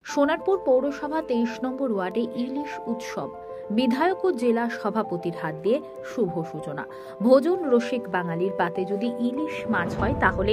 সোনারপুর পৌরসভা 23 নম্বর ওয়ার্ডে ইলিশ উৎসব বিধায়ক ও জেলা সভাপতির হাত দিয়ে শুভ সূচনা। ভোজন রসিক বাঙালির পাতে যদি ইলিশ মাছ হয় তাহলে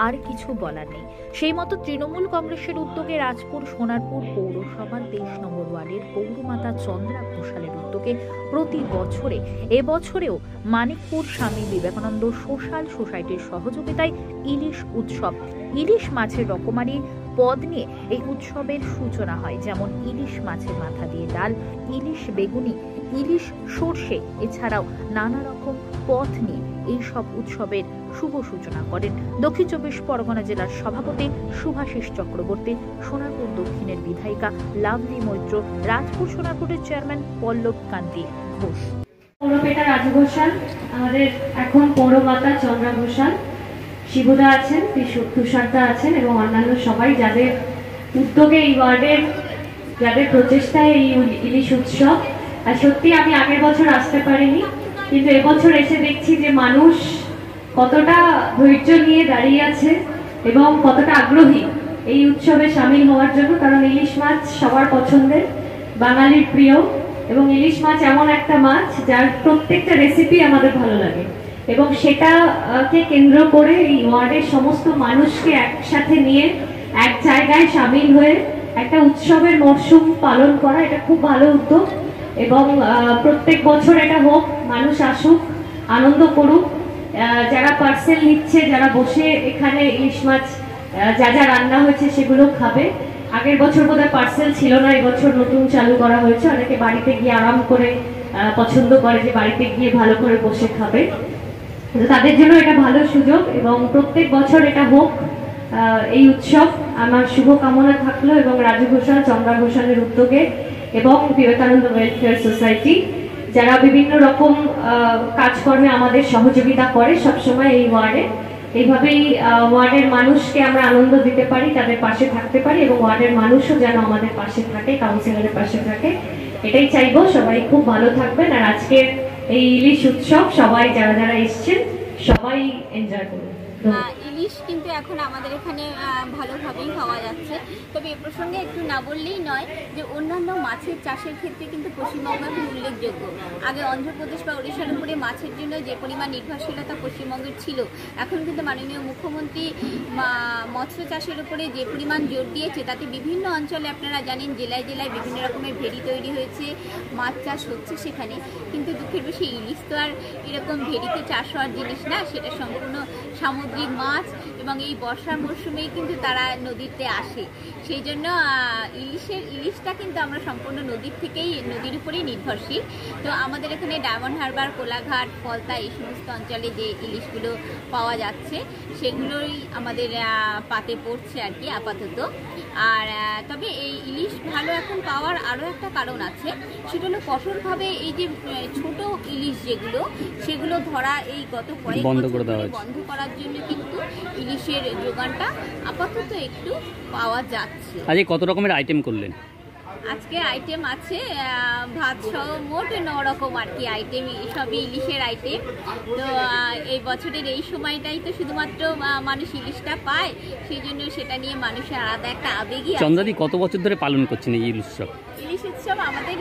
আর কিছু বলার নেই। সেই মতো তৃণমূল কংগ্রেসের উদ্যোগে রাজপুর সোনারপুর পৌরসভার 23 নম্বর ওয়ার্ডের পৌরমাতা চন্দ্রা ঘোষালের উদ্যোগে প্রতি বছরে এবছরেও মানিকপুর স্বামী বিবেকানন্দ সোশ্যাল সোসাইটির সহযোগিতায় ইলিশ উৎসব ইলিশ মাছের রকমারি পদ নিয়ে এই উৎসবের সূচনা হয়। যেমন ইলিশ মাছের মাথা দিয়ে ডাল, ইলিশ বেগুনি, ইলিশ সর্ষে, এছাড়াও নানা রকম পদ নিয়ে এই সব উৎসবের শুভ সূচনা করেন দক্ষিণ 24 পরগনা জেলার সভাপতি শুভাশিস চক্রবর্তী, সোনারপুর দক্ষিণের বিধায়িকা লাভলি মৈত্র, রাজপুর সোনারপুরের চেয়ারম্যান পল্লব কান্তি ঘোষ। পৌরপিতা রাজু ঘোষাল, আমাদের এখন পৌরমাতা চন্দ্রা ঘোষাল, শিবুদা আছেন, তুষারদা আছেন এবং অন্যান্য সবাই যাদের উদ্যোগে এই ওয়ার্ডের, যাদের প্রচেষ্টায় এই ইলিশ উৎসব। আর সত্যি আমি আগের বছর আসতে পারিনি, কিন্তু এবছর এসে দেখছি যে মানুষ কতটা ধৈর্য নিয়ে দাঁড়িয়ে আছে এবং কতটা আগ্রহী এই উৎসবে সামিল হওয়ার জন্য। কারণ ইলিশ মাছ সবার পছন্দের, বাঙালির প্রিয়, এবং ইলিশ মাছ এমন একটা মাছ যার প্রত্যেকটা রেসিপি আমাদের ভালো লাগে, এবং সেটাকে কেন্দ্র করে এই ওয়ার্ডের সমস্ত মানুষকে একসাথে নিয়ে এক জায়গায় সামিল হয়ে একটা উৎসবের মরশুম পালন করা, এটা খুব ভালো উদ্যোগ। এবং প্রত্যেক বছর এটা হোক, মানুষ আসুক, আনন্দ করুক, যারা পার্সেল নিচ্ছে, যারা বসে এখানে ইলিশ মাছ যা যা রান্না হয়েছে সেগুলো খাবে। আগের বছর বোধহয় পার্সেল ছিল না, এবছর নতুন চালু করা হয়েছে। অনেকে বাড়িতে গিয়ে আরাম করে পছন্দ করে যে বাড়িতে গিয়ে ভালো করে বসে খাবে, তাদের জন্য এটা ভালো সুযোগ। এবং প্রত্যেক বছর এটা হোক এই উৎসব, আমার শুভ কামনা থাকলো। এবং রাজু ঘোষাল, চন্দ্রা ঘোষালের উদ্যোগে এবং বিবেকানন্দ ওয়েলফেয়ার সোসাইটি, যারা বিভিন্ন রকম কাজকর্মে আমাদের সহযোগিতা করে সবসময় এই ওয়ার্ডে, এইভাবেই ওয়ার্ডের মানুষকে আমরা আনন্দ দিতে পারি, তাদের পাশে থাকতে পারি, এবং ওয়ার্ডের মানুষও যেন আমাদের পাশে থাকে, কাউন্সিলরের পাশে থাকে, এটাই চাইবো। সবাই খুব ভালো থাকবেন। আর আজকের এই ইলিশ উৎসব সবাই যারা যারা এসছেন সবাই এনজয় করুন। ইলিশ কিন্তু এখন আমাদের এখানে ভালোভাবেই পাওয়া যাচ্ছে। তবে এ প্রসঙ্গে একটু না বললেই নয় যে অন্যান্য মাছের চাষের ক্ষেত্রে কিন্তু পশ্চিমবঙ্গ এখন উল্লেখযোগ্য। আগে অন্ধ্রপ্রদেশ বা ওড়িশার উপরে মাছের জন্য যে পরিমাণ নির্ভরশীলতা পশ্চিমবঙ্গের ছিল, এখন কিন্তু মাননীয় মুখ্যমন্ত্রী মৎস্য চাষের উপরে যে পরিমাণ জোর দিয়েছে, তাতে বিভিন্ন অঞ্চলে আপনারা জানেন জেলায় জেলায় বিভিন্ন রকমের ভেড়ি তৈরি হয়েছে, মাছ চাষ হচ্ছে সেখানে। কিন্তু দুঃখের বিষয় ইলিশ তো আর এরকম ভেড়িতে চাষ হওয়ার জিনিস না, সেটা সম্পূর্ণ সামুদ্রিক মাছ, এবং এই বর্ষার মরশুমেই কিন্তু তারা নদীতে আসে। সেই জন্য ইলিশটা কিন্তু আমরা সম্পূর্ণ নদীর উপরেই নির্ভরশীল। তো আমাদের এখানে ডায়মন্ড হারবার, কোলাঘাট, ফলতা, এই সমস্ত অঞ্চলে যে ইলিশগুলো পাওয়া যাচ্ছে সেগুলোই আমাদের পাতে পড়ছে আর কি আপাতত। আর তবে এই ইলিশ ভালো এখন পাওয়ার আরও একটা কারণ আছে, সেটা হলো কঠোরভাবে এই যে ছোট ইলিশ যেগুলো, সেগুলো ধরা এই গত কয়েক বছর বন্ধ করার জন্য কিন্তু ইলিশের যোগানটা আপাতত একটু পাওয়া যাচ্ছে। আজকে কত রকমের আইটেম করলেন? আজকে আইটেম আছে ভাত সহ মোট 9 রকম আর কি আইটেম, সবই ইলিশের আইটেম। তো এই বছরের এই সময়টাই তো শুধুমাত্র মানুষ ইলিশটা পায়, সেই জন্য সেটা নিয়ে মানুষের আলাদা একটা আবেগই আছে। চন্দ্রাদি কত বছর ধরে পালন করছেন এই ইলিশ উৎসব? ইলিশ উৎসব আমাদের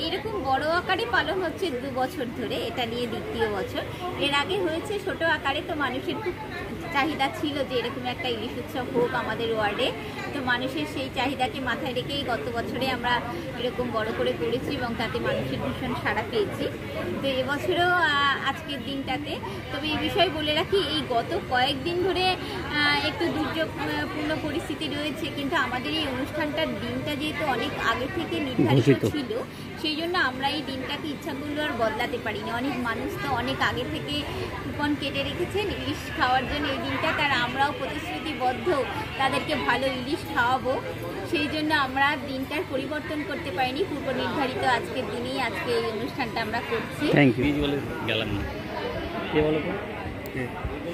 এরকম বড় আকারে পালন হচ্ছে 2 বছর ধরে, এটা নিয়ে 2য় বছর। এর আগে হয়েছে ছোট আকারে, তো মানুষের খুব চাহিদা ছিল যে এরকম একটা ইলিশ উৎসব হোক আমাদের ওয়ার্ডে। তো মানুষের সেই চাহিদাকে মাথায় রেখেই গত বছরে আমরা এরকম বড় করে করেছি এবং তাতে মানুষের ভীষণ সাড়া পেয়েছি। তো এবছরও আজকের দিনটাতে, তবে এই বিষয়ে বলে রাখি, এই গত কয়েকদিন ধরে একটু দুর্যোগপূর্ণ পরিস্থিতি রয়েছে, কিন্তু আমাদের এই অনুষ্ঠানটার দিনটা যেহেতু অনেক আগে থেকে নির্ধারিত ছিল, সেই জন্য আমরা এই দিনটাকে ইচ্ছা করলেও আর বদলাতে পারিনি। অনেক মানুষ তো অনেক আগে থেকে কুপন কেটে রেখেছেন ইলিশ খাওয়ার জন্য এই দিনটা, তার আমরাও প্রতিশ্রুতিবদ্ধ তাদেরকে ভালো ইলিশ খাওয়াবো। সেই জন্য আমরা দিনটার পরিবর্তন করতে পারিনি, পূর্ব নির্ধারিত আজকের দিনেই আজকে এই অনুষ্ঠানটা আমরা করছি। Thank you. গেলাম না, কে বলো তো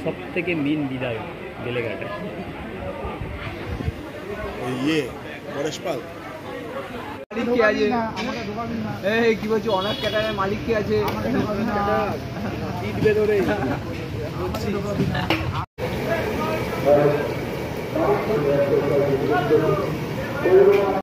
সব থেকে মেন বিধায়ক বেলেঘাটে? পরেশ পাল। কি বলছি, অনার ক্যাটারের মালিক কি আছে?